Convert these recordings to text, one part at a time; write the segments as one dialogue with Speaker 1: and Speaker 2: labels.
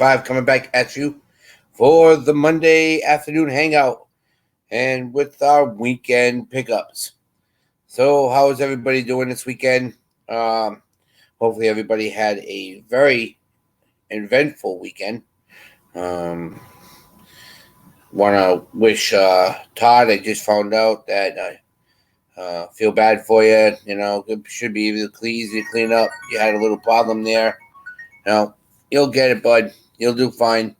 Speaker 1: 5 coming back at you for the Monday afternoon hangout and with our weekend pickups. So, how is everybody doing this weekend? Hopefully, everybody had a very eventful weekend. Um, Want to wish Todd. I just found out that I feel bad for you. It should be easy to clean up. You had a little problem there. You'll get it, bud. You'll do fine.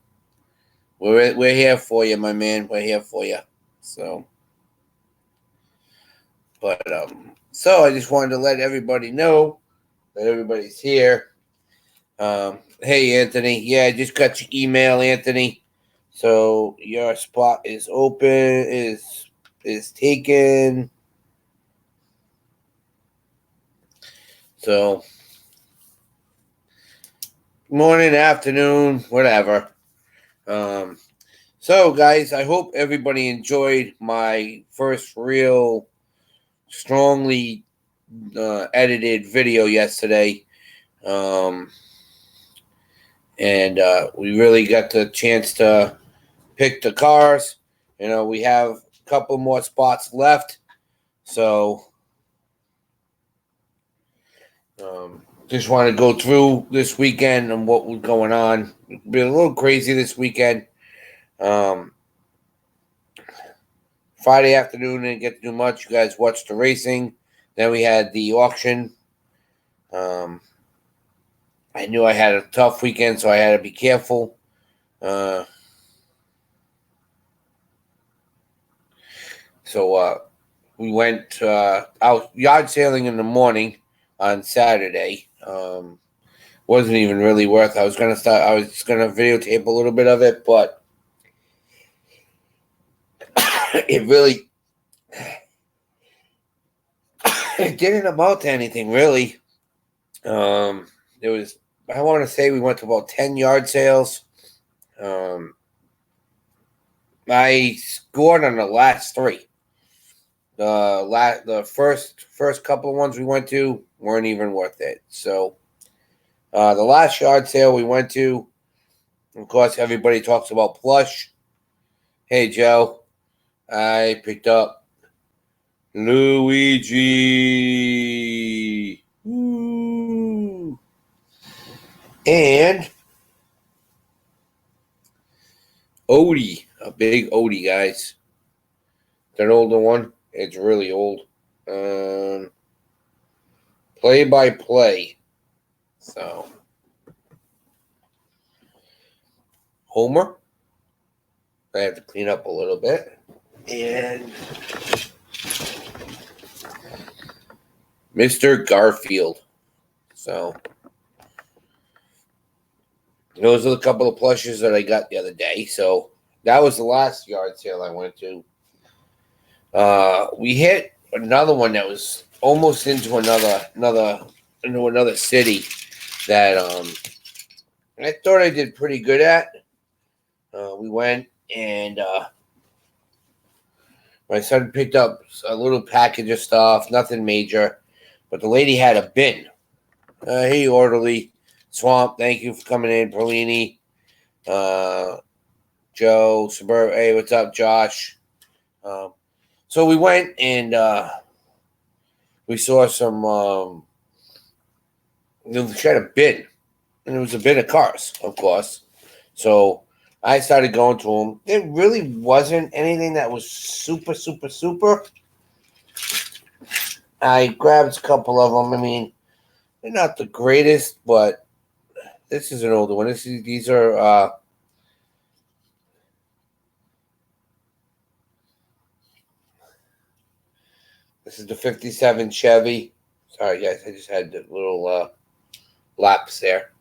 Speaker 1: We're here for you, my man. We're here for you. So, so I just wanted to let everybody know that everybody's here. Hey, Anthony. Yeah, I just got your email, Anthony. So your spot is open. Is taken. So, morning, afternoon, whatever. So, guys, I hope everybody enjoyed my first real strongly edited video yesterday. And we really got the chance to pick the cars. We have a couple more spots left. So, just want to go through this weekend and what was going on. It's been a little crazy this weekend. Friday afternoon, didn't get to do much. You guys watched the racing. Then we had the auction. I knew I had a tough weekend, so I had to be careful. So we went out yard sailing in the morning on Saturday. Wasn't even really worth. I was gonna videotape a little bit of it, but it really it didn't amount to anything really. There was, I want to say we went to about 10 yard sales. I scored on the last three. The first couple of ones we went to weren't even worth it. So the last yard sale we went to, of course, everybody talks about plush. Hey, Joe, I picked up Luigi. Woo. And Odie, a big Odie, guys. It's an older one. It's really old. Play by play. So, Homer. I have to clean up a little bit. And Mr. Garfield. So, those are a couple of plushes that I got the other day. So, that was the last yard sale I went to. We hit another one that was almost into another city that I thought I did pretty good at. We went and my son picked up a little package of stuff, nothing major, but the lady had a bin. Hey, orderly Swamp, thank you for coming in, Perlini. Joe, Suburb, hey, what's up, Josh? So we went and we saw some. She had a bin, and it was a bin of cars, of course. So I started going to them. There really wasn't anything that was super, super, super. I grabbed a couple of them. I mean, they're not the greatest, but this is an older one. These are. This is the 57 Chevy. Sorry, guys. I just had a little lapse there.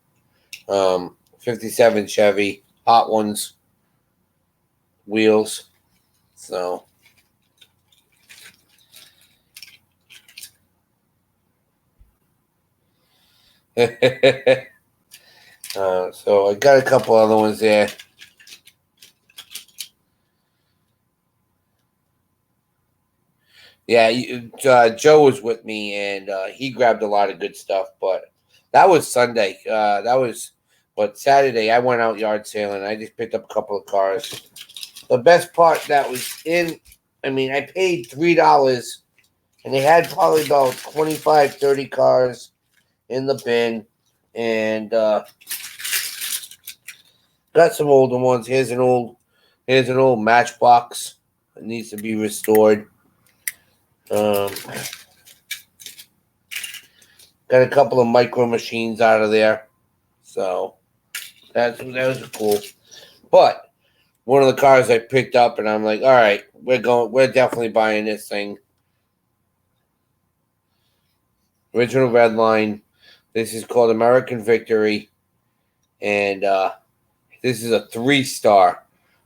Speaker 1: 57 Chevy. Hot Ones. Wheels. So. So I got a couple other ones there. Yeah, Joe was with me, and he grabbed a lot of good stuff. But that was Sunday. That was But Saturday, I went out yard sailing. I just picked up a couple of cars. The best part that was I paid $3, and they had probably about 25, 30 cars in the bin. And got some older ones. Here's an old Matchbox. It needs to be restored. Got a couple of micro machines out of there. So that was cool. But one of the cars I picked up, and I'm like, all right, we're definitely buying this thing. Original red line. This is called American Victory, and this is a 3-star.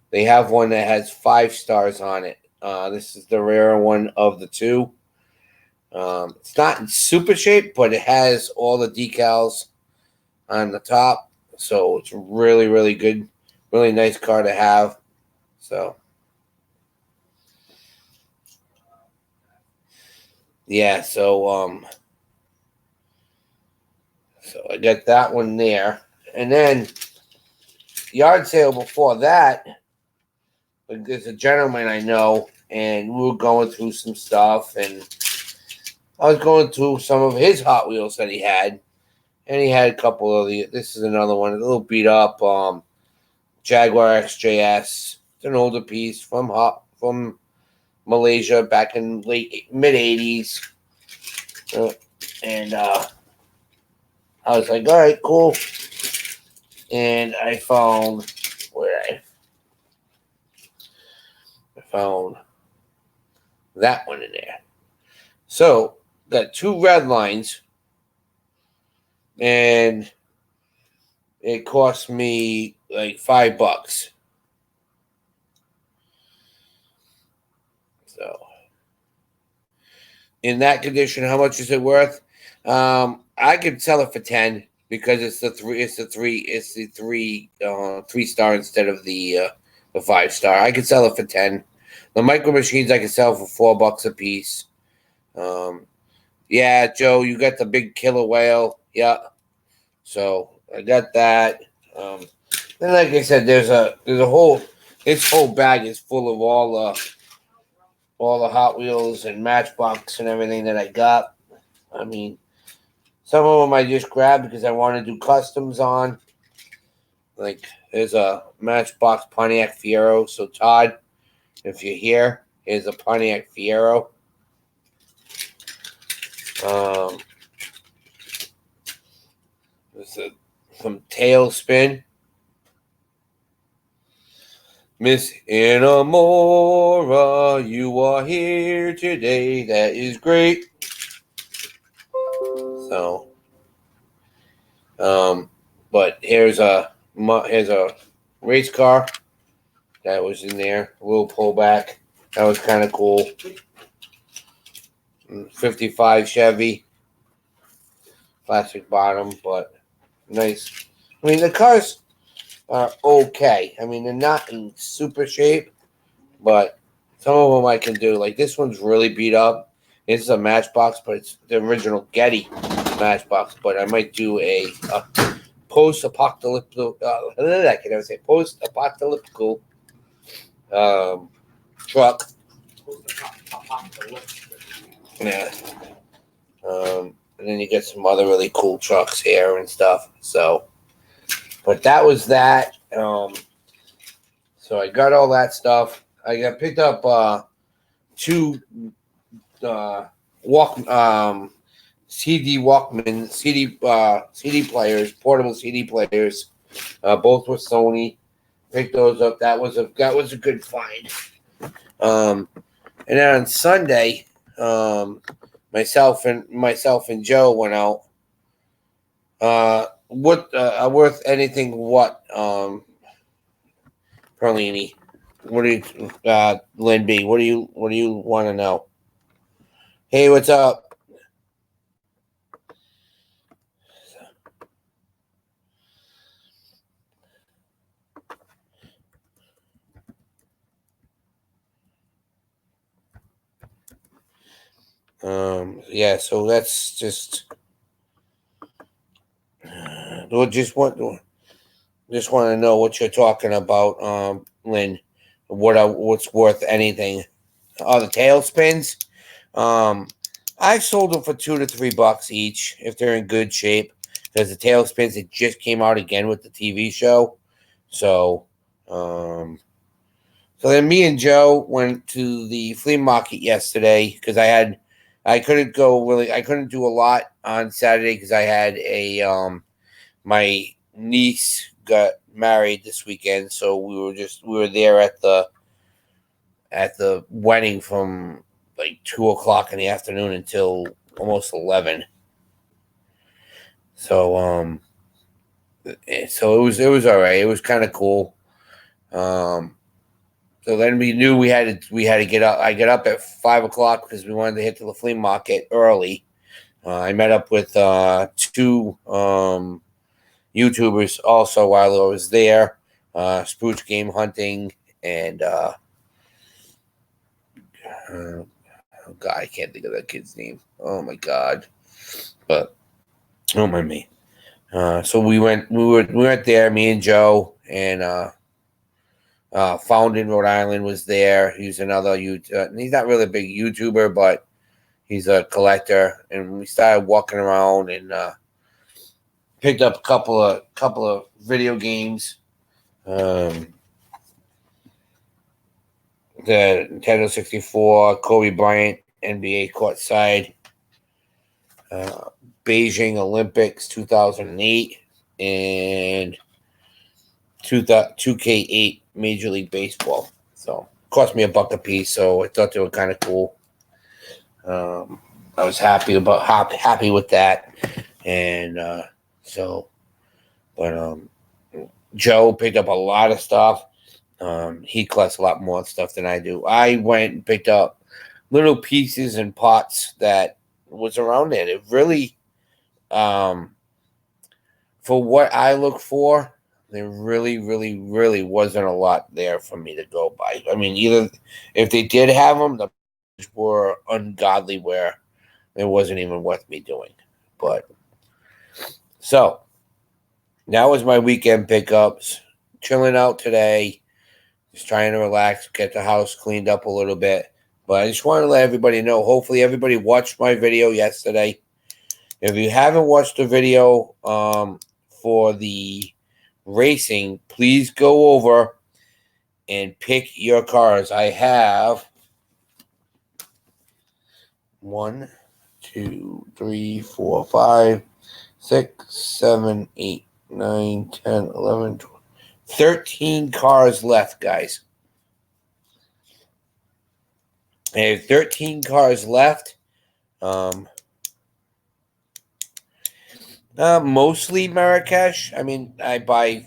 Speaker 1: They have one that has 5 stars on it. This is the rarer one of the two. It's not in super shape, but it has all the decals on the top, so it's really, really good, really nice car to have. So yeah, so I got that one there, and then yard sale before that. There's a gentleman I know, and we were going through some stuff, and I was going through some of his Hot Wheels that he had, and he had a couple of the. This is another one, a little beat up Jaguar XJS. It's an older piece from Malaysia back in mid '80s, and I was like, all right, cool. And I found that one in there. So got 2 red lines, and it cost me like $5. So in that condition, how much is it worth? I could sell it for 10 because it's the 3-star instead of the 5-star. I could sell it for 10. The micro machines I could sell for $4 a piece. Yeah, Joe, you got the big killer whale. Yeah. So I got that. Then, like I said, there's a whole. This whole bag is full of all the Hot Wheels and Matchbox and everything that I got. I mean, some of them I just grabbed because I want to do customs on. Like, there's a Matchbox Pontiac Fiero. So, Todd, if you're here, here's a Pontiac Fiero. There's some Tailspin. Miss Enamora, you are here today. That is great. So, but here's a race car that was in there. A little pullback. That was kind of cool. 55 Chevy. Plastic bottom, but nice. I mean, the cars are okay. I mean, they're not in super shape, but some of them I can do. Like, this one's really beat up. This is a Matchbox, but it's the original Getty Matchbox. But I might do a post-apocalyptic. I can never say post-apocalyptical truck. Yeah. And then you get some other really cool trucks here and stuff. So, but that was that. So I got all that stuff. I got picked up 2 CD players, portable CD players. Both were Sony. Picked those up. That was a good find. And then on Sunday, myself and Joe went out. Worth anything? What? Perlini. What do you, Lynn B? What do you want to know? Hey, what's up? Yeah. So let's just. We'll just what. Just want to know what you're talking about, Lynn. What's worth anything? Oh, the tailspins. Um, I sold them for $2 to $3 each if they're in good shape. Because the tailspins, it just came out again with the TV show. So, um, so then me and Joe went to the flea market yesterday because I couldn't go really, I couldn't do a lot on Saturday because I had my niece got married this weekend, so we were there at the wedding from like 2 o'clock in the afternoon until almost 11. So so it was all right. It was kind of cool. Um, so then we knew we had to get up. I get up at 5 o'clock because we wanted to hit to the flea market early. I met up with two YouTubers also while I was there. Spooch Game Hunting and oh god, I can't think of that kid's name. Oh my god, but don't mind me. So we went there. Me and Joe and Found in Rhode Island was there. He's another he's not really a big YouTuber, but he's a collector. And we started walking around and picked up a couple of video games. Um, the Nintendo 64, Kobe Bryant, NBA courtside, uh, Beijing Olympics 2008, and 2K8 Major League Baseball. So cost me $1 a piece. So I thought they were kind of cool. I was happy with that, and so, but Joe picked up a lot of stuff. He collects a lot more stuff than I do. I went and picked up little pieces and pots that was around there. It really, um, for what I look for, there really, really, really wasn't a lot there for me to go by. I mean, either if they did have them, the were ungodly where it wasn't even worth me doing. But so that was my weekend pickups. Chilling out today, just trying to relax, get the house cleaned up a little bit. But I just want to let everybody know. Hopefully, everybody watched my video yesterday. If you haven't watched the video for the racing, please go over and pick your cars. I have 1, 2, 3, 4, 5, 6, 7, 8, 9, 10, 11, 12, 13 cars left, guys. I have 13 cars left. Mostly Marrakesh. I mean, I buy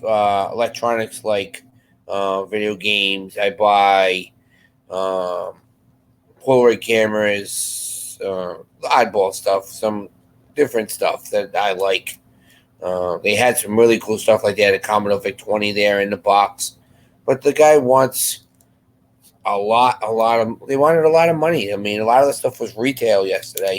Speaker 1: electronics like video games. I buy Polaroid cameras, oddball stuff, some different stuff that I like. They had some really cool stuff, like they had a Commodore VIC-20 there in the box, but the guy wants they wanted a lot of money. I mean, a lot of the stuff was retail yesterday,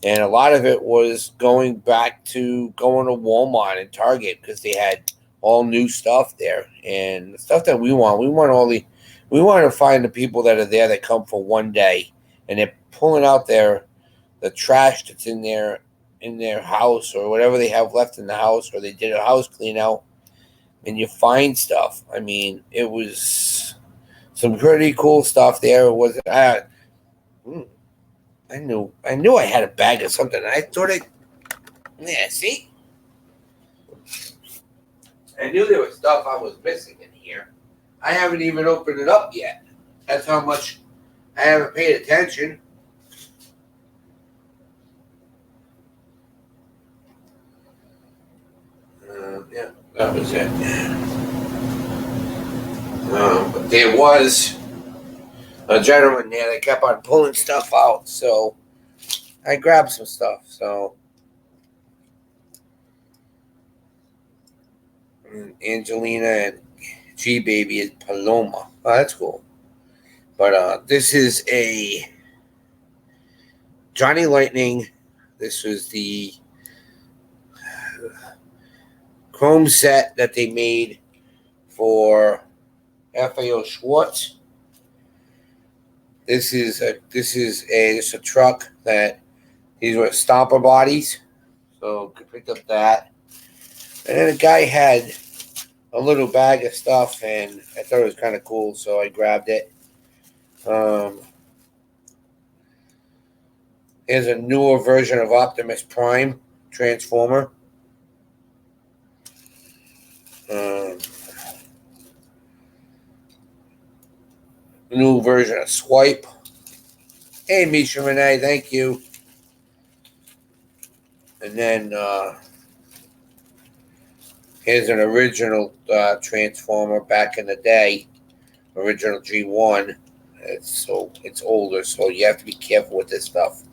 Speaker 1: and a lot of it was going back to going to Walmart and Target because they had all new stuff there, and the stuff that we want we want to find the people that are there that come for one day, and they're pulling out the trash that's in their house or whatever they have left in the house, or they did a house clean out, and you find stuff. I mean, it was some pretty cool stuff there. It was I knew I had a bag of something. I thought see, I knew there was stuff I was missing in here. I haven't even opened it up yet. That's how much I haven't paid attention. Yeah, that was it. But there was a gentleman there that kept on pulling stuff out, so I grabbed some stuff. So Angelina and G Baby is Paloma. Oh, that's cool. But this is a Johnny Lightning. This was the chrome set that they made for FAO Schwartz. This is a truck that these were stomper bodies, so could pick up that. And then a guy had a little bag of stuff, and I thought it was kind of cool, so I grabbed it. Here's a newer version of Optimus Prime Transformer. New version of Swipe. Hey, Misha Renee, thank you. And then here's an original Transformer back in the day, original G1. It's older, so you have to be careful with this stuff.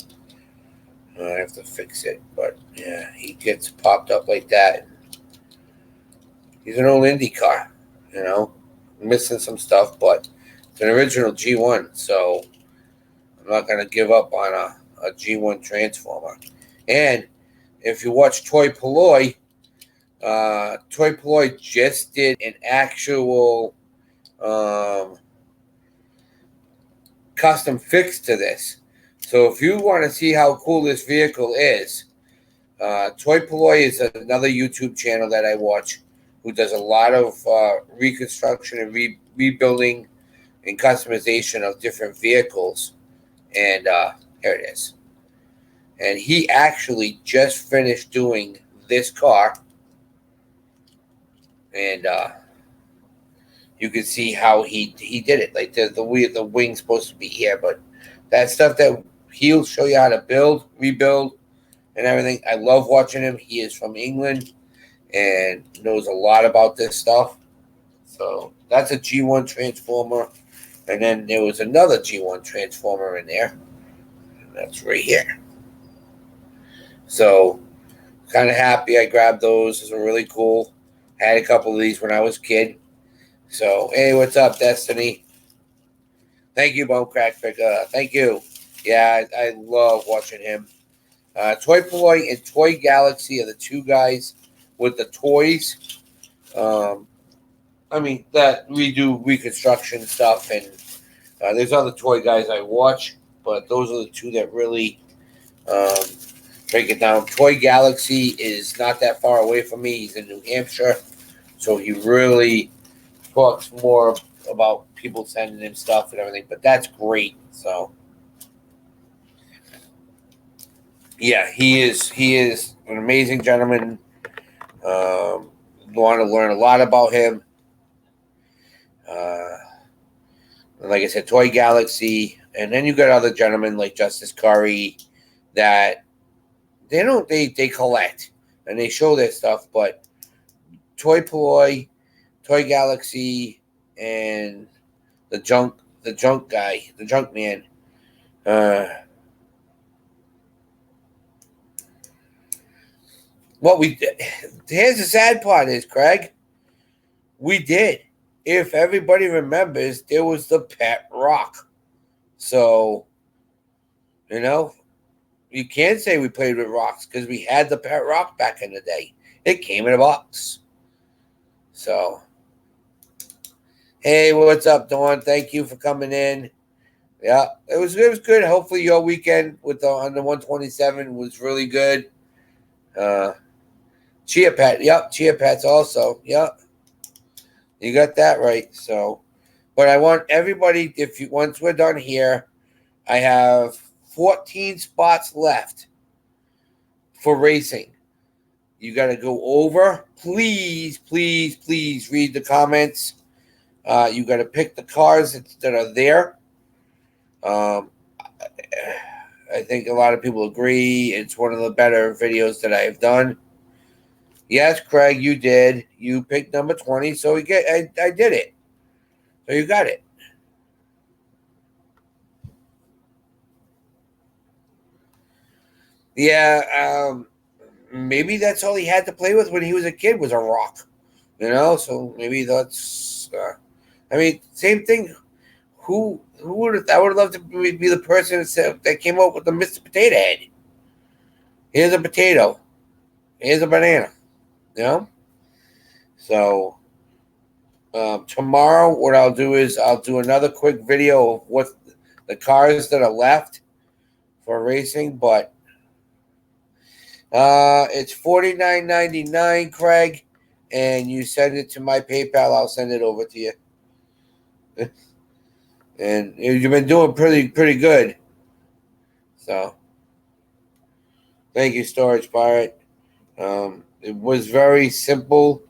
Speaker 1: I have to fix it, but yeah, he gets popped up like that. He's an old Indy car, missing some stuff, but it's an original G1, so I'm not going to give up on a G1 Transformer. And if you watch Toy Polloi just did an actual custom fix to this. So if you want to see how cool this vehicle is, Toy Polloi is another YouTube channel that I watch who does a lot of reconstruction and rebuilding and customization of different vehicles. And here it is. And he actually just finished doing this car. And you can see how he did it. Like the wing's supposed to be here, but that stuff that he'll show you how to build, rebuild, and everything. I love watching him. He is from England and knows a lot about this stuff. So that's a G1 Transformer. And then there was another G1 Transformer in there. And that's right here. So kind of happy I grabbed those. Those were really cool. I had a couple of these when I was a kid. So, hey, what's up, Destiny? Thank you, Bone Crack Picker. Thank you. Yeah, I love watching him. Toy Polloi and Toy Galaxy are the two guys with the toys. That we do reconstruction stuff, and there's other toy guys I watch, but those are the two that really break it down. Toy Galaxy is not that far away from me. He's in New Hampshire, so he really talks more about people sending him stuff and everything, but that's great. So yeah, he is an amazing gentleman. Want to learn a lot about him. Like I said, Toy Galaxy, and then you got other gentlemen like Justice Curry that they collect and they show their stuff, but Toy Polloi, Toy Galaxy, and the junk guy, the junk man. Here's the sad part is, Craig, we did. If everybody remembers, there was the Pet Rock. So, you can't say we played with rocks because we had the Pet Rock back in the day. It came in a box. So, hey, what's up, Dawn? Thank you for coming in. Yeah, it was good. Hopefully your weekend on the 127 was really good. Chia Pet. Yep, Chia Pets also. Yep. You got that right. So, but I want everybody, once we're done here, I have 14 spots left for racing. You got to go over. Please, please, please read the comments. You got to pick the cars that are there. I think a lot of people agree. It's one of the better videos that I've done. Yes, Craig, you did. You picked number 20, so I did it. So you got it. Yeah, maybe that's all he had to play with when he was a kid was a rock. So maybe that's. Same thing. Who would I would love to be the person that came up with the Mr. Potato Head. Here's a potato. Here's a banana. So tomorrow, what I'll do is I'll do another quick video of what the cars that are left for racing. But it's $49.99, Craig, and you send it to my PayPal. I'll send it over to you. And you've been doing pretty good. So thank you, Storage Pirate. It was very simple.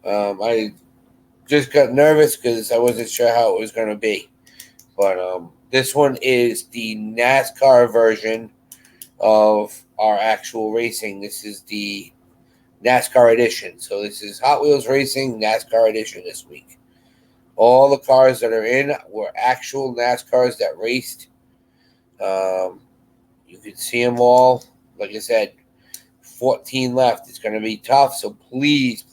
Speaker 1: I just got nervous because I wasn't sure how it was going to be. But this one is the NASCAR version of our actual racing. This is the NASCAR edition. So this is Hot Wheels Racing NASCAR edition this week. All the cars that are in were actual NASCARs that raced. You can see them all. Like I said, 14 left. It's going to be tough. So please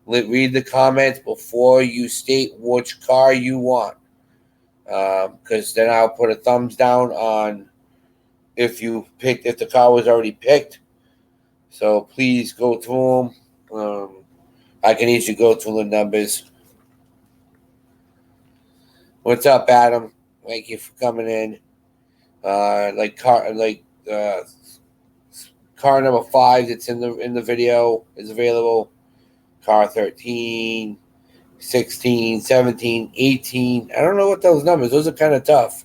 Speaker 1: read the comments before you state which car you want. Because then I'll put a thumbs down on if the car was already picked. So please go through them. I can easily go through the numbers. What's up, Adam? Thank you for coming in. Car number 5 that's in the video is available. Car 13, 16, 17, 18. I don't know what those numbers. Those are kind of tough.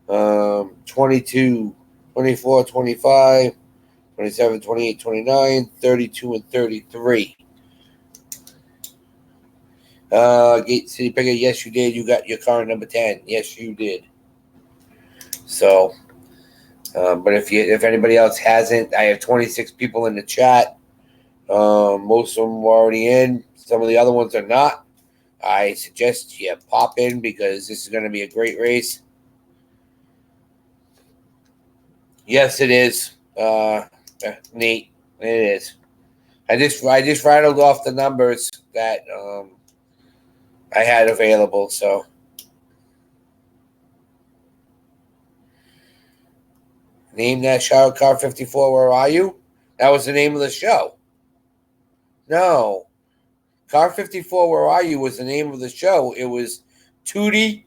Speaker 1: 22, 24, 25, 27, 28, 29, 32, and 33. Gate City Picker, yes, you did. You got your car number 10. Yes, you did. So, but if anybody else hasn't, I have 26 people in the chat. Most of them are already in. Some of the other ones are not. I suggest you pop in because this is going to be a great race. Yes, it is. Nate, it is. I just rattled off the numbers that I had available. So name that show, Car 54. Where are you? That was the name of the show. No, Car 54. Where are you? Was the name of the show. It was Tootie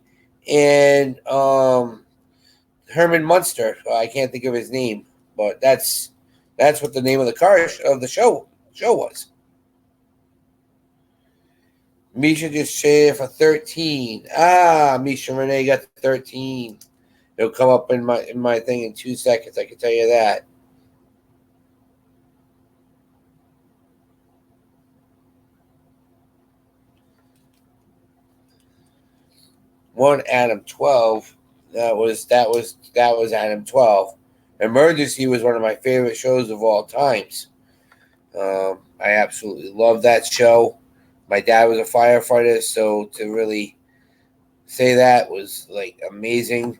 Speaker 1: and Herman Munster. I can't think of his name, but that's what the name of the show was. Misha just shared for 13. Misha Renee got 13. It'll come up in my thing in 2 seconds. I can tell you that. One Adam 12. That was Adam 12. Emergency was one of my favorite shows of all times. I absolutely love that show. My dad was a firefighter, so to really say that was like amazing.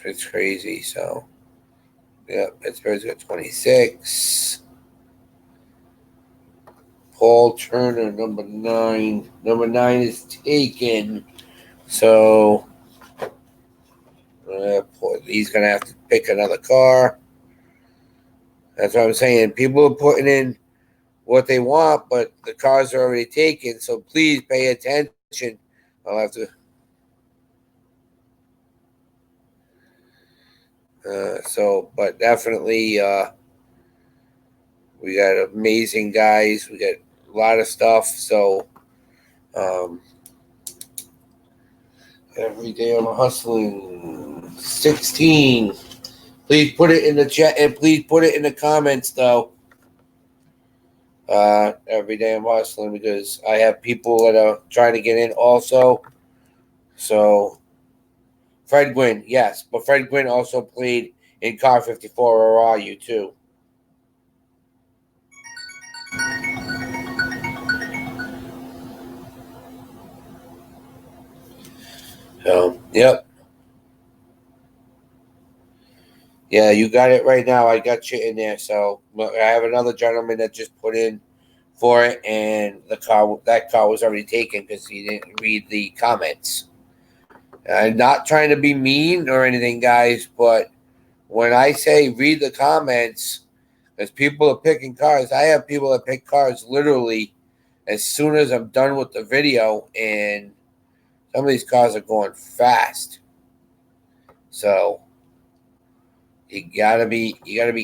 Speaker 1: It's crazy. So, yeah, Pittsburgh's got 26. Paul Turner, number 9. Number 9 is taken. So, he's going to have to pick another car. That's what I'm saying. People are putting in what they want, but the cars are already taken. So please pay attention. I'll have to. But definitely, we got amazing guys. We got a lot of stuff. So, every day I'm hustling. 16. Please put it in the chat and please put it in the comments, though. Every day I'm hustling because I have people that are trying to get in also. So, Fred Gwynn, yes. But Fred Gwynn also played in Car 54, or are you, too? So, yep. Yeah, you got it right now. I got you in there. So, I have another gentleman that just put in for it, and that car was already taken because he didn't read the comments. I'm not trying to be mean or anything, guys, but when I say read the comments, because people are picking cars. I have people that pick cars literally as soon as I'm done with the video, and some of these cars are going fast. So you gotta be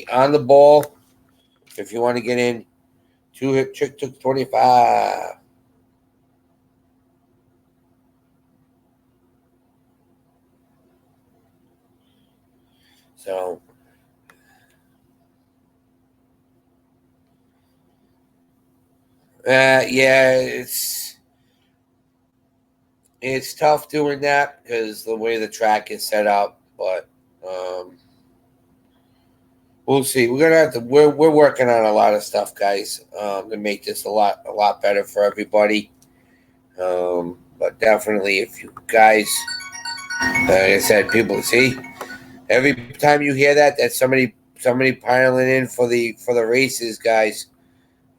Speaker 1: on the ball if you want to get in. 2-hit trick took 25. So yeah, it's tough doing that because the way the track is set up, but we'll see. We're gonna have to. We're working on a lot of stuff, guys, to make this a lot better for everybody. But definitely, if you guys, like I said, people see every time you hear that, that's somebody piling in for the races, guys.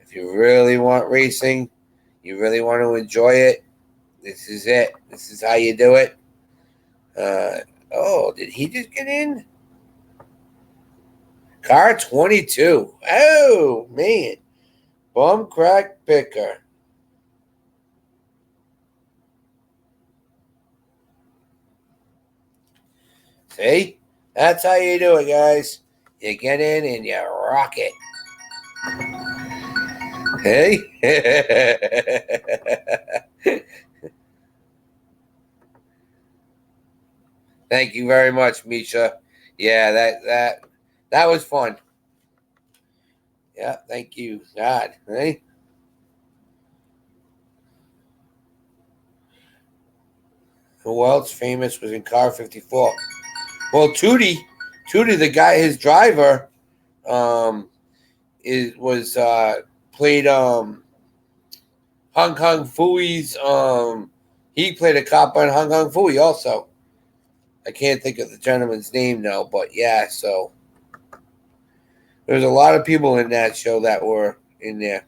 Speaker 1: If you really want racing, you really want to enjoy it. This is it. This is how you do it. Oh, did he just get in? Car 22. Oh, man. Bum crack picker. See? That's how you do it, guys. You get in and you rock it. Hey? Thank you very much, Misha. Yeah, that was fun. Yeah, thank you. God. Hey? Who else famous was in car 54? Well, Tootie, the guy, his driver, was played Hong Kong Fooey's. He played a cop on Hong Kong Fooey also. I can't think of the gentleman's name now, but yeah. So there's a lot of people in that show that were in there.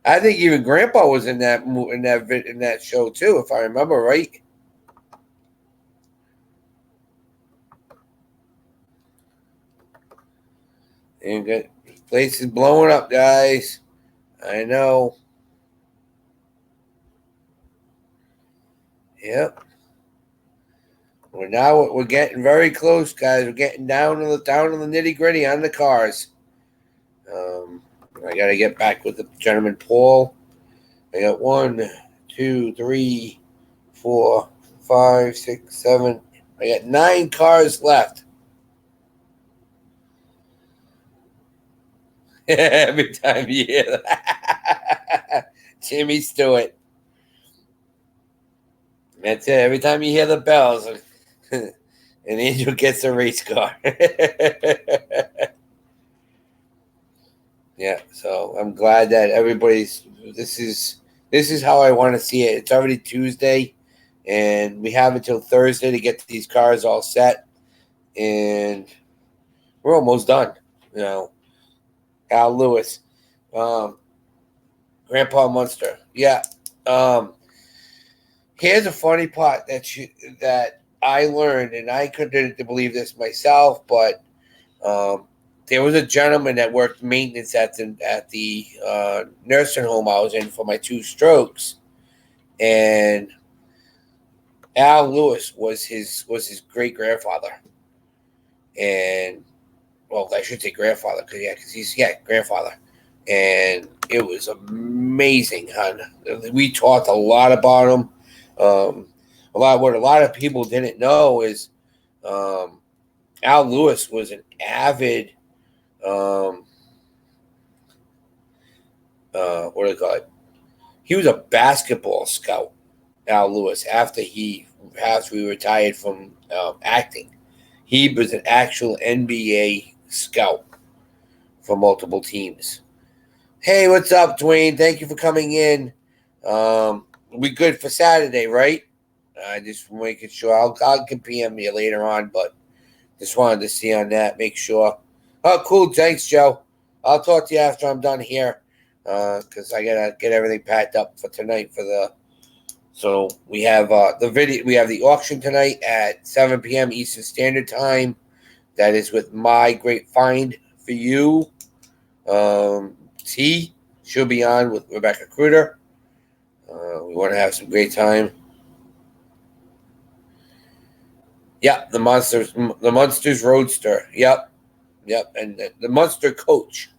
Speaker 1: I think even Grandpa was in that show too, if I remember right. And the place is blowing up, guys. I know. Yep. We're getting very close, guys. We're getting down to the nitty gritty on the cars. I gotta get back with the gentleman Paul. I got 1, 2, 3, 4, 5, 6, 7. I got 9 cars left. Every time you hear that, Jimmy Stewart. That's it. Every time you hear the bells, an angel gets a race car. Yeah, so I'm glad that everybody's. This is how I want to see it. It's already Tuesday, and we have until Thursday to get these cars all set, and we're almost done. You know, Al Lewis, Grandpa Munster. Yeah. Here's a funny part that I learned, and I couldn't believe this myself, but there was a gentleman that worked maintenance at the nursing home I was in for my 2 strokes, and Al Lewis was his great grandfather, and well, I should say grandfather because he's grandfather, and it was amazing, hon. We talked a lot about him. What a lot of people didn't know is Al Lewis was an avid what do they call it? He was a basketball scout, Al Lewis, after he retired from acting. He was an actual NBA scout for multiple teams. Hey, what's up, Dwayne? Thank you for coming in. We good for Saturday, right? I just making sure. I'll PM you later on, but just wanted to see on that. Make sure. Oh, cool. Thanks, Joe. I'll talk to you after I'm done here, because I gotta get everything packed up for tonight for the. So we have the video. We have the auction tonight at 7 p.m. Eastern Standard Time That is with my great find for you. T, she'll be on with Rebecca Kruder. We want to have some great time. Yep, the Monsters Roadster. Yep, and the Monster Coach.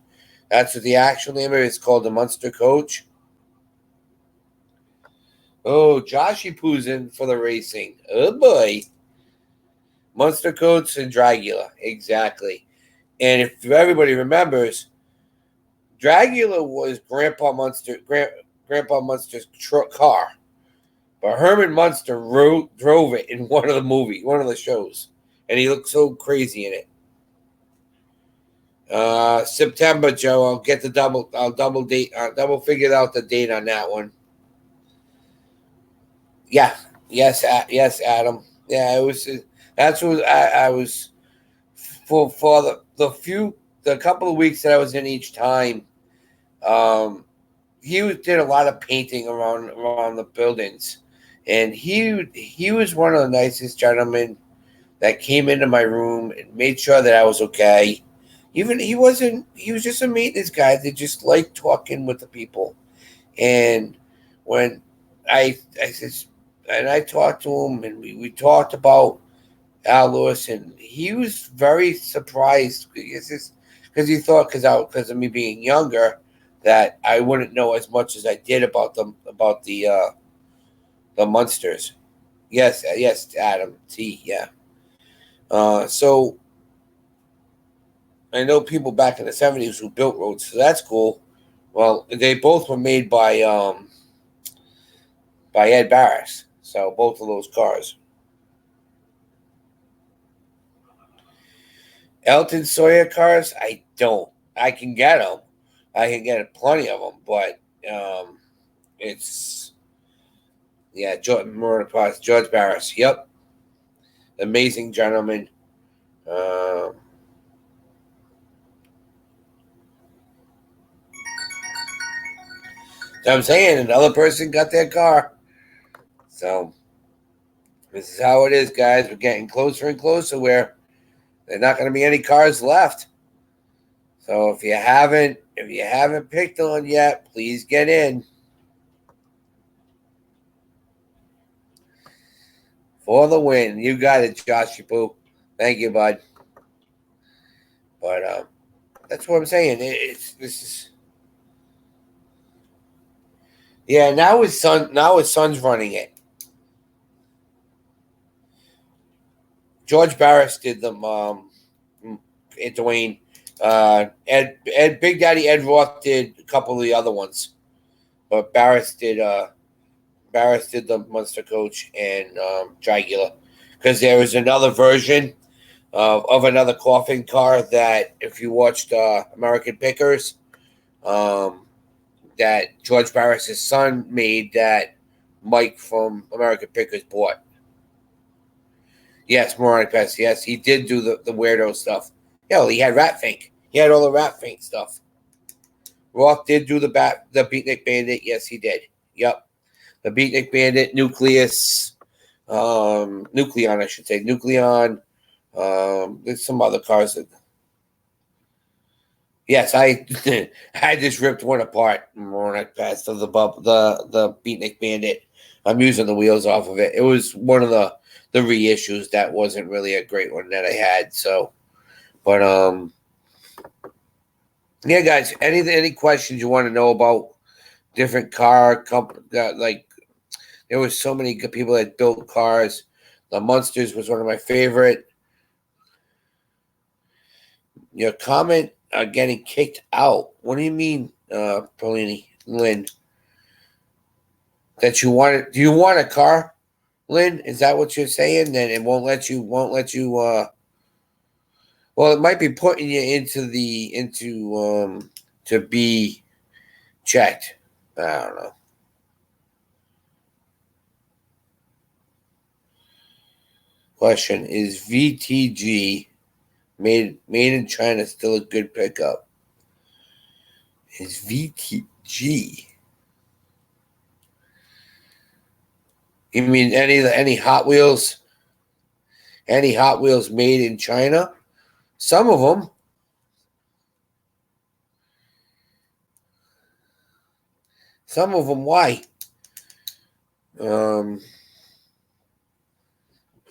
Speaker 1: That's what the actual name of it is, called, the Monster Coach. Oh, Joshy Poo's in for the racing. Oh boy. Monster Coach and Dragula, exactly. And if everybody remembers, Dragula was Grandpa Munster's car, but Herman Munster drove it in one of the shows, and he looked so crazy in it. September, Joe. I'll double figure out the date on that one. Yeah, yes, Adam. Yeah, it was. That's what I was for the couple of weeks that I was in each time. He did a lot of painting around the buildings, and he was one of the nicest gentlemen that came into my room and made sure that I was okay. Even he was just a maintenance guy that just liked talking with the people. And when I said, and I talked to him, and we talked about Al Lewis, and he was very surprised because he thought, because of me being younger, that I wouldn't know as much as I did about the Munsters. Yes, Adam T. Yeah. So I know people back in the '70s who built roads, so that's cool. Well, they both were made by Ed Barris, so both of those cars. Elton Sawyer cars, I don't. I can get them. I can get plenty of them, but it's George Barris. Yep, amazing gentleman. Um, so I'm saying another person got their car. So this is how it is, guys. We're getting closer and closer where there's not going to be any cars left. So if you haven't picked one yet, please get in. For the win. You got it, Josh Poo. Thank you, bud. But that's what I'm saying. This is, yeah. Now his son's running it. George Barris did them. Dwayne, Ed, Big Daddy Ed Roth did a couple of the other ones, but Barris did the Monster Coach and Dragula, because there was another version of another coffin car that, if you watched American Pickers, that George Barris' son made, that Mike from American Pickers bought. Yes, Moronic Pest. Yes, he did do the weirdo stuff. Yeah, well, he had Rat Fink. He had all the Rat Fink stuff. Roth did do the Beatnik Bandit. Yes, he did. Yep. The Beatnik Bandit, Nucleus, Nucleon, I should say. Nucleon. There's some other cars that. Yes, I I just ripped one apart. Moronic Pest of the Beatnik Bandit. I'm using the wheels off of it. It was one of the reissues that wasn't really a great one that I had. So, but yeah, guys. Any questions you want to know about different car company? Like, there was so many good people that built cars. The Munsters was one of my favorite. Your comment getting kicked out. What do you mean, Polini, Lynn? That you want? Do you want a car, Lynn? Is that what you're saying? Then it won't let you. Well, it might be putting you into to be checked. I don't know. Question: is VTG made in China still a good pickup? Is VTG? You mean any Hot Wheels? Any Hot Wheels made in China? Some of them. Some of them. Why?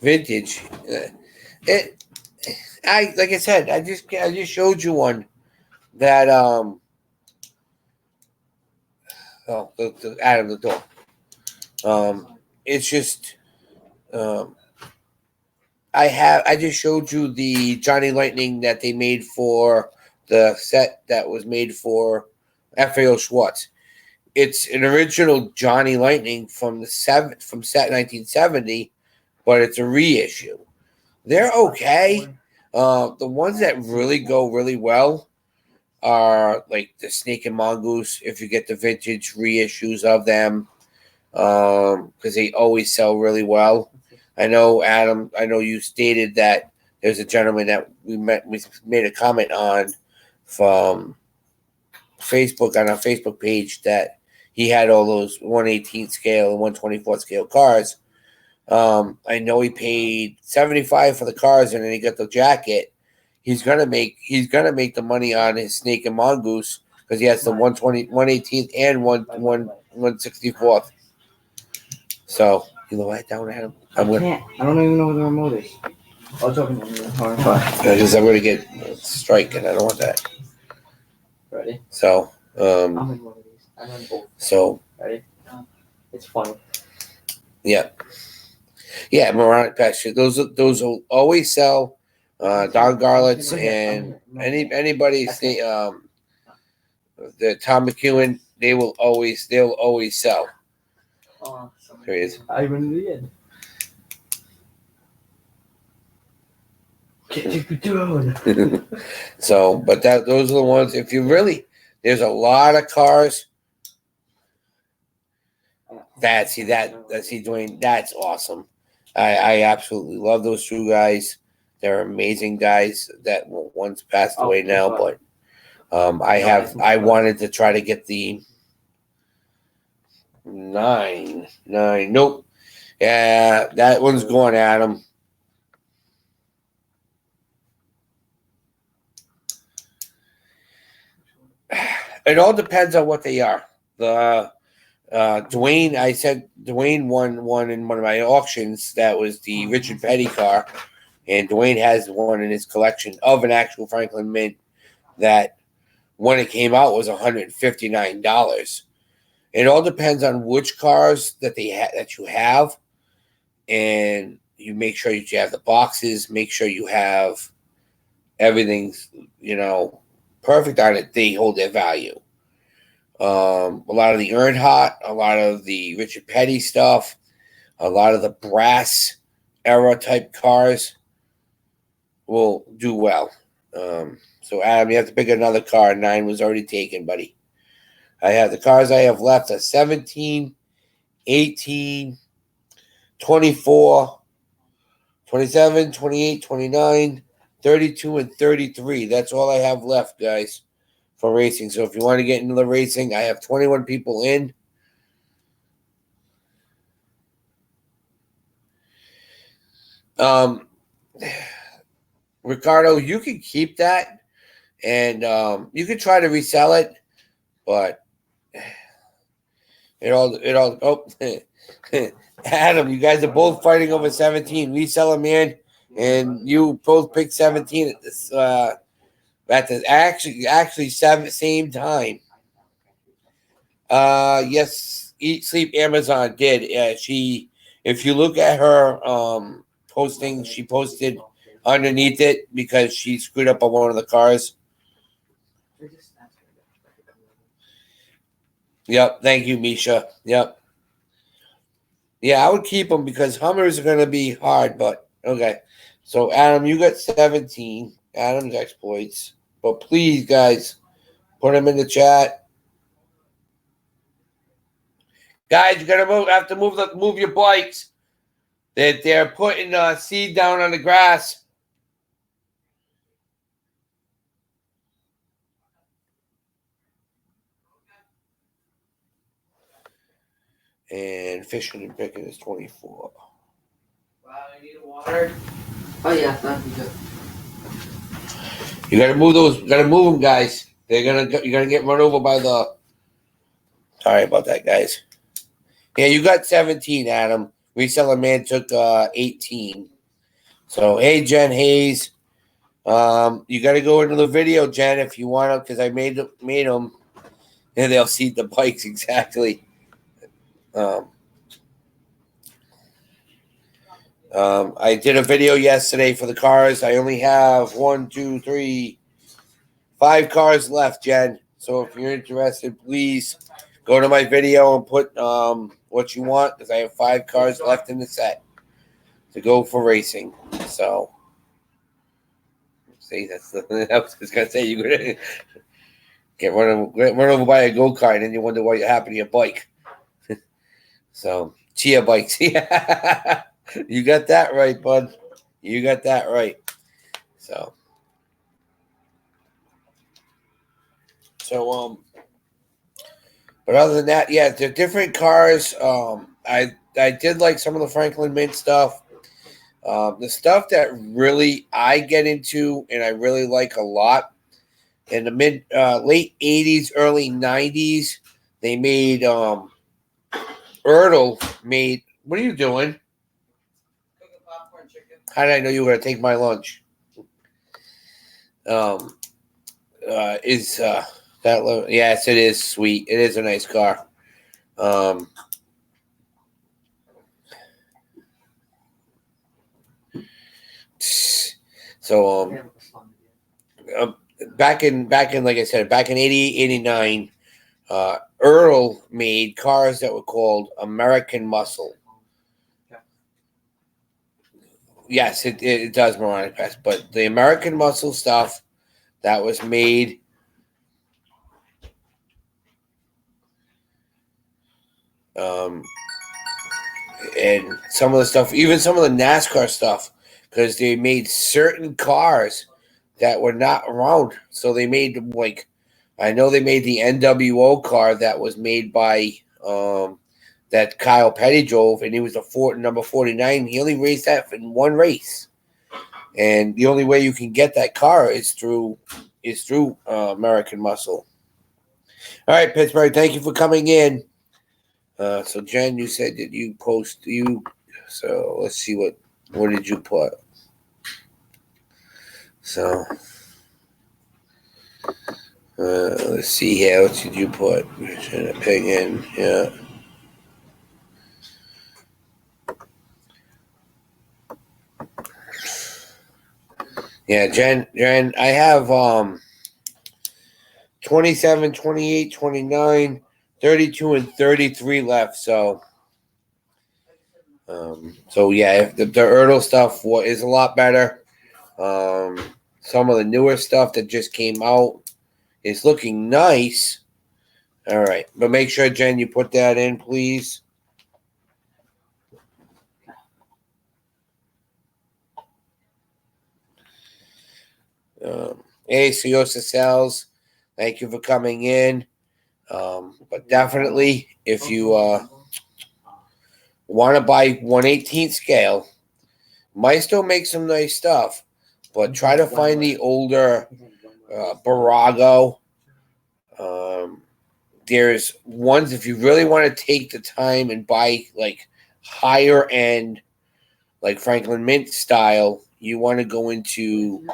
Speaker 1: Vintage. It. Like I said. I just showed you one that Oh, out of the door. It's just I just showed you the Johnny Lightning that they made for the set that was made for FAO Schwartz. It's an original Johnny Lightning from set 1970, but it's a reissue. They're okay. The ones that really go really well are like the Snake and Mongoose. If you get the vintage reissues of them, because they always sell really well. I know, Adam. I know you stated that there's a gentleman that we made a comment on from Facebook on our Facebook page that he had all those 1/18 scale and 1/24 scale cars. I know he paid $75 for the cars, and then he got the jacket. He's gonna make the money on his Snake and Mongoose because he has the 1/18 and 1/64. So you know that down, Adam.
Speaker 2: I don't even know where the remote is. I'll talk about it.
Speaker 1: Because I'm gonna get a strike, and I don't want that.
Speaker 2: Ready?
Speaker 1: So
Speaker 2: I'm in one of these. I'm in both.
Speaker 1: So
Speaker 2: ready? It's funny.
Speaker 1: Yeah. Yeah, moronic pasture. Those will always sell. Don Garlits and anybody the Tom McEwen, they'll always sell. There he is.
Speaker 2: I went to the end.
Speaker 1: So, but those are the ones. If you really, there's a lot of cars. Dwayne. That's awesome. I absolutely love those two guys. They're amazing guys. That one's passed away now, but I wanted to try to get the 9. Nope. Yeah, that one's going, Adam. It all depends on what they are. The Dwayne, I said Dwayne won in one of my auctions. That was the Richard Petty car, and Dwayne has one in his collection of an actual Franklin Mint that when it came out was $159. It all depends on which cars that that you have, and you make sure that you have the boxes. Make sure you have everything's perfect on it. They hold their value. A lot of the Earnhardt, a lot of the Richard Petty stuff, a lot of the brass era type cars will do well. So Adam, you have to pick another car. 9 was already taken, buddy. I have the cars I have left are 17, 18, 24, 27, 28, 29, 32, and 33. That's all I have left, guys, for racing. So if you want to get into the racing, I have 21 people in. Ricardo, you can keep that, and you can try to resell it, but it all. Oh, Adam, you guys are both fighting over 17. Resell it, man, and you both picked 17 at this. At the actually same time. Yes, Eat Sleep Amazon did. If you look at her posting, she posted underneath it because she screwed up on one of the cars. Yep. Thank you, Misha. Yep. Yeah, I would keep them because Hummers are going to be hard, but okay. So, Adam, you got 17. Adam's exploits. But please, guys, put them in the chat. Guys, you're gonna have to move your bikes. They're putting seed down on the grass. And fishing and picking is 24.
Speaker 2: Wow, I need water. Oh yeah, that'd be good.
Speaker 1: You gotta move those. You gotta move them, guys. You're gonna get run over by the. Sorry about that, guys. Yeah, you got 17, Adam. Reseller man took 18. So hey, Jen Hayes. You got to go into the video, Jen, if you want to, because I made them, and they'll see the bikes exactly. I did a video yesterday for the cars. I only have 1, 2, 3, 5 cars left, Jen. So if you're interested, please go to my video and put what you want, because I have 5 cars left in the set to go for racing. So, see, that's the, I was just gonna say you're gonna get run over by a go-kart, and you wonder what happened to your bike. So, Chia bikes, yeah. You got that right, bud. You got that right. So, but other than that, yeah, the different cars. I did like some of the Franklin Mint stuff. The stuff that really I get into and I really like a lot in the late 80s, early 90s, they made Ertl made. What are you doing? How did I know you were gonna take my lunch? Is that? Yes, it is sweet. It is a nice car. So back in like I said, back in 88, 89, Earl made cars that were called American Muscle. Yes, it does Moronic Pass, but the American Muscle stuff that was made. And some of the stuff, even some of the NASCAR stuff, because they made certain cars that were not around. So they made, like, I know they made the NWO car that was made by that Kyle Petty drove, and he was number 49. He only raced that in one race, and the only way you can get that car is through American Muscle. All right, Pittsburgh, thank you for coming in. So Jen, you said that you post you. So let's see what did you put? So let's see here. What did you put? Pig in, yeah. Yeah, Jen, I have 27, 28, 29, 32, and 33 left. So yeah, the Ertl stuff is a lot better. Some of the newer stuff that just came out is looking nice. All right, but make sure, Jen, you put that in, please. Hey, Siosa Cells, thank you for coming in. But definitely, if you want to buy 1/18 scale, might still make some nice stuff, but try to find the older Barago. There's ones, if you really want to take the time and buy like higher end, like Franklin Mint style, you want to go into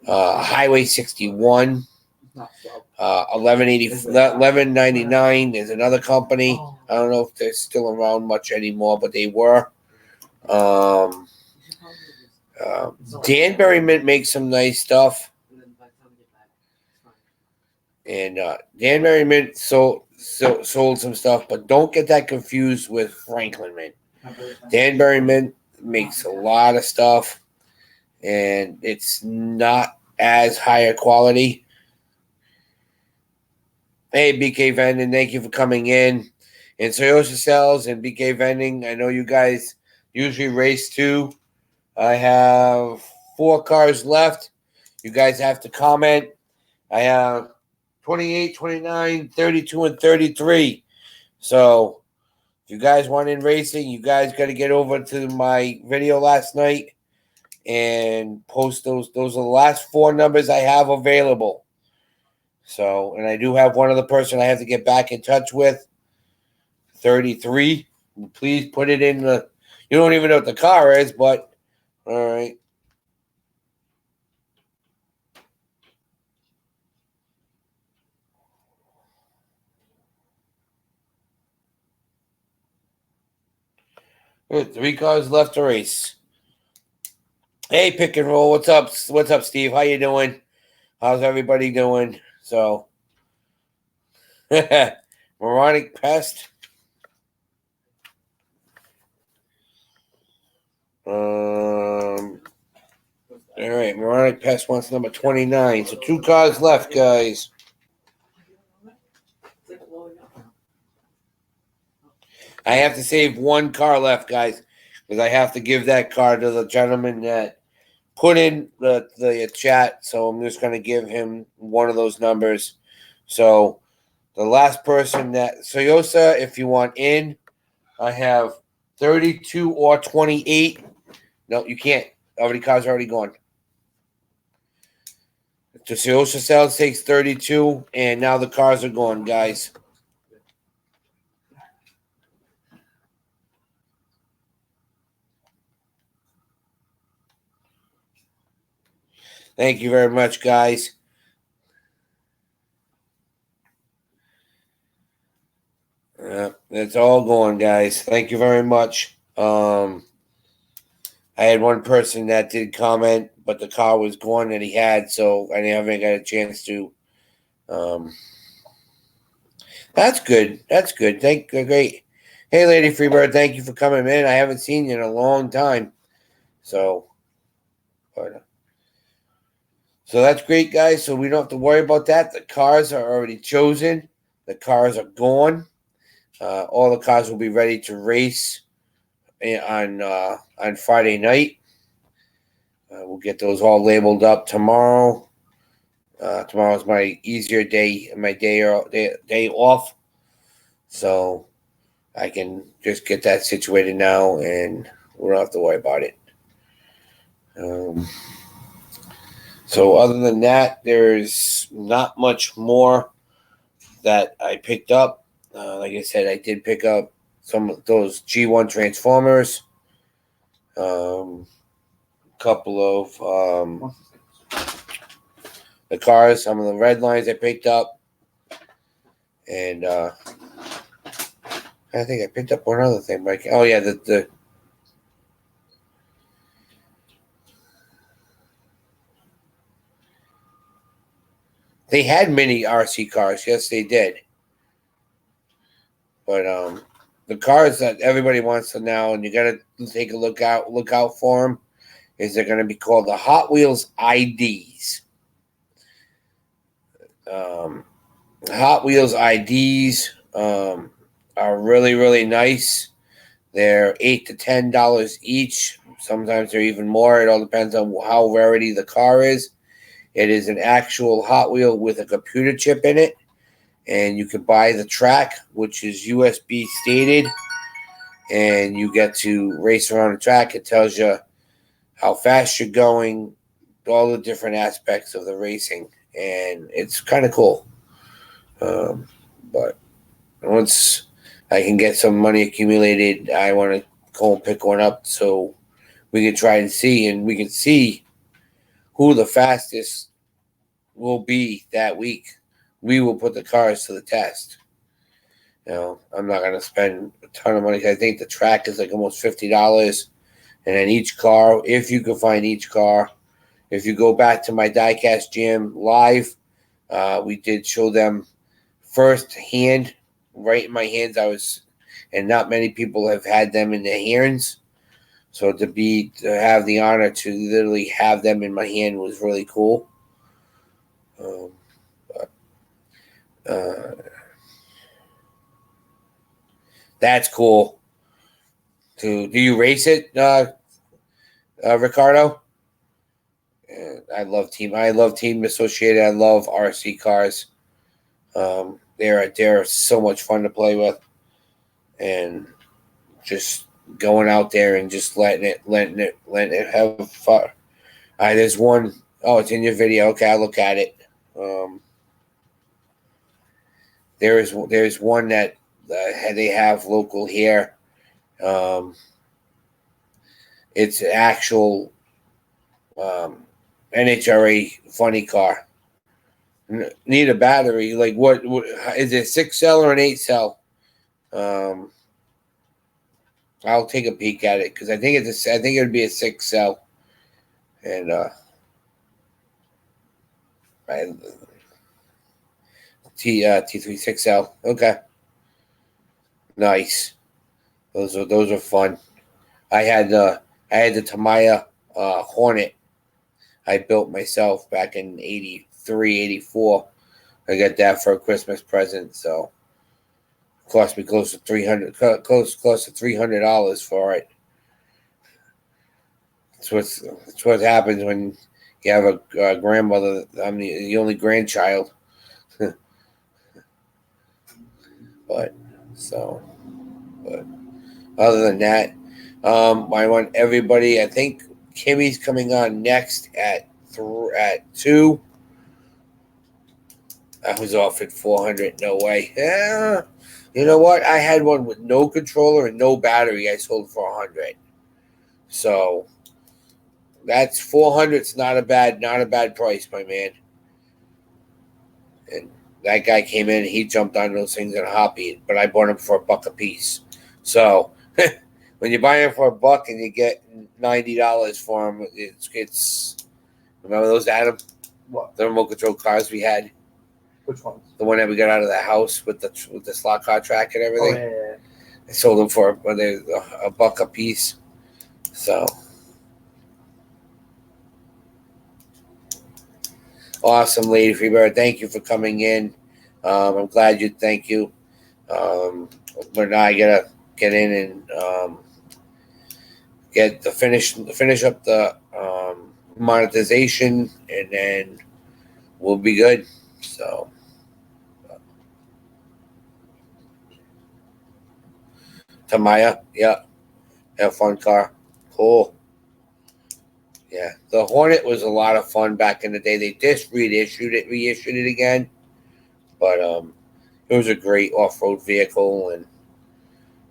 Speaker 1: Highway 61. 1199 is another company. I don't know if they're still around much anymore, but they were. Danbury Mint makes some nice stuff. And Danbury Mint sold some stuff, but don't get that confused with Franklin Mint. Danbury Mint makes a lot of stuff, and it's not as higher quality. Hey, BK Vending, thank you for coming in. And Toyota Cells and BK Vending, I know you guys usually race too. I have 4 cars left. You guys have to comment. I have 28, 29, 32, and 33. So if you guys want in racing, you guys got to get over to my video last night and post those. Those are the last 4 numbers I have available. So, and I do have one other person I have to get back in touch with. 33. Please put it in the. You don't even know what the car is, but all right. Good. 3 cars left to race. Hey, pick and roll. What's up? What's up, Steve? How you doing? How's everybody doing? So, moronic pest. All right, moronic pest wants number 29. So 2 cars left, guys. I have to save 1 car left, guys, because I have to give that car to the gentleman that put in the chat. So I'm just going to give him one of those numbers. So the last person that Soyosa, if you want in, I have 32 or 28. No, you can't. Car's already gone. The Soyosa sales takes 32, and now the cars are gone, guys. Thank you very much, guys. It's all going, guys. Thank you very much. I had one person that did comment, but the car was gone that he had, so I haven't got a chance to. That's good. That's good. Great. Hey, Lady Freebird, thank you for coming in. I haven't seen you in a long time, so that's great, guys. So we don't have to worry about that. The cars are already chosen. The cars are gone. All the cars will be ready to race on Friday night. We'll get those all labeled up tomorrow. Tomorrow's my easier day, my day off, so I can just get that situated now, and we don't have to worry about it. So other than that, there's not much more that I picked up. Like I said, I did pick up some of those G1 Transformers. Couple of the cars, some of the red lines I picked up, and I think I picked up one other thing, Mike. Oh yeah, they had mini RC cars. Yes, they did. But the cars that everybody wants to now, and you got to take a look out for them, is they're going to be called the Hot Wheels IDs. Hot Wheels IDs are really, really nice. They're $8 to $10 each. Sometimes they're even more. It all depends on how rarity the car is. It is an actual Hot Wheel with a computer chip in it. And you can buy the track, which is USB stated, and you get to race around the track. It tells you how fast you're going, all the different aspects of the racing, and it's kind of cool. But once I can get some money accumulated, I want to go and pick one up so we can try and see, and we can see who the fastest will be that week. We will put the cars to the test. I'm not going to spend a ton of money. I think the track is like almost $50. And then each car, if you can find each car, if you go back to my Diecast Jam live, we did show them first hand, right in my hands. And not many people have had them in their hands. So to have the honor to literally have them in my hand was really cool. That's cool. Do you race it, Ricardo? I love Team Associated. I love RC cars. They're so much fun to play with, and just going out there and just letting it have fun. All right, there's one. Oh, it's in your video. Okay, I'll look at it. There's one that they have local here. It's an actual NHRA funny car. Need a battery. Like what is it? 6 cell or an 8 cell? I'll take a peek at it because I think I think it would be a 6 cell, and T3 6L. Okay, nice. Those are fun. I had the Tamiya Hornet. I built myself back in 83, 84. I got that for a Christmas present, so it cost me close to close to $300 for it. That's what happens when you have a grandmother. I'm the only grandchild. but other than that, I want everybody. I think Kimmy's coming on next at 2. I was offered 400. No way. Yeah. You know what? I had one with no controller and no battery. I sold for 100. So that's 400. It's not a bad price, my man. And that guy came in. He jumped on those things in a heartbeat. But I bought them for $1 a piece. So when you buy them for $1 and you get $90 for them, it's. Remember those, Adam?
Speaker 2: What?
Speaker 1: The remote control cars we had.
Speaker 2: Which ones?
Speaker 1: The one that we got out of the house with the slot car track and everything.
Speaker 2: Oh, yeah.
Speaker 1: I sold them for $1 a piece. So awesome, Lady Freebird. Thank you for coming in. I'm glad you. Thank you. But now I gotta get in and finish up the monetization, and then we'll be good. So. Tamiya, yeah, fun car, cool. Yeah, the Hornet was a lot of fun back in the day. They just reissued it again, but it was a great off-road vehicle and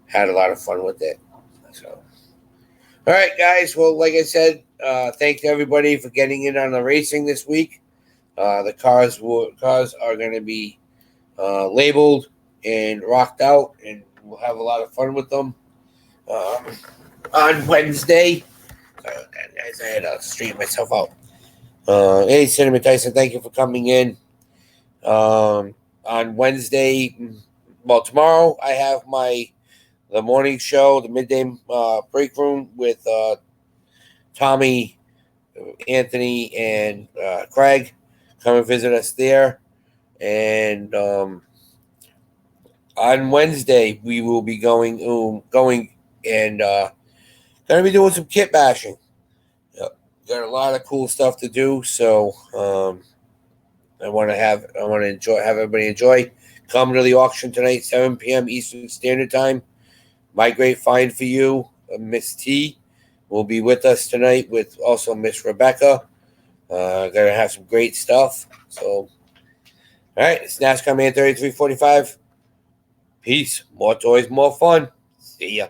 Speaker 1: had a lot of fun with it. So, all right, guys. Well, like I said, thank you everybody for getting in on the racing this week. The cars are going to be labeled and rocked out, and we'll have a lot of fun with them on Wednesday. Sorry about that, guys. I had to straighten myself out. Hey, Cinnamon Tyson, thank you for coming in. On Wednesday, well, tomorrow I have the morning show, the midday break room with Tommy, Anthony, and Craig. Come and visit us there. And on Wednesday we will be going and gonna be doing some kit bashing. Yep. Got a lot of cool stuff to do, so I want to have everybody enjoy. Come to the auction tonight, 7 p.m. Eastern Standard Time. My great find for you, Miss T, will be with us tonight with also Miss Rebecca. Gonna have some great stuff. So, all right, it's NASCAR Man 3345. Peace. More toys, more fun. See ya.